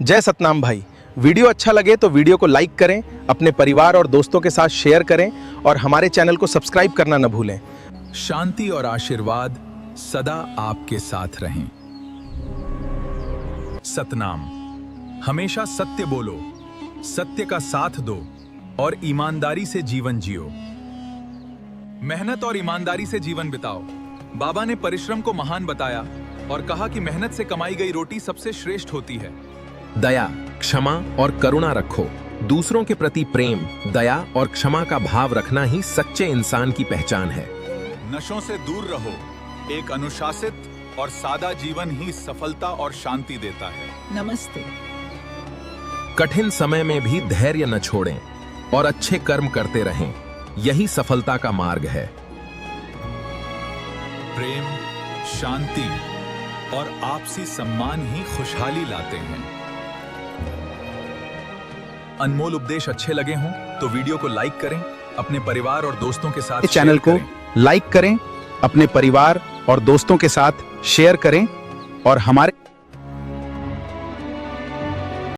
जय सतनाम भाई। वीडियो अच्छा लगे तो वीडियो को लाइक करें, अपने परिवार और दोस्तों के साथ शेयर करें और हमारे चैनल को सब्सक्राइब करना न भूलें। शांति और आशीर्वाद सदा आपके साथ रहें। सतनाम। हमेशा सत्य बोलो, सत्य का साथ दो और ईमानदारी से जीवन जियो। मेहनत और ईमानदारी से जीवन बिताओ। बाबा ने परिश्रम को महान बताया और कहा कि मेहनत से कमाई गई रोटी सबसे श्रेष्ठ होती है। दया, क्षमा और करुणा रखो। दूसरों के प्रति प्रेम, दया और क्षमा का भाव रखना ही सच्चे इंसान की पहचान है। नशों से दूर रहो। एक अनुशासित और सादा जीवन ही सफलता और शांति देता है। नमस्ते। कठिन समय में भी धैर्य न छोड़ें और अच्छे कर्म करते रहें, यही सफलता का मार्ग है। प्रेम, शांति और आपसी सम्मान ही खुशहाली लाते हैं। अनमोल उपदेश अच्छे लगे हों तो वीडियो को लाइक करें, अपने परिवार और दोस्तों के साथ चैनल को लाइक करें, अपने परिवार और दोस्तों के साथ शेयर करें और हमारे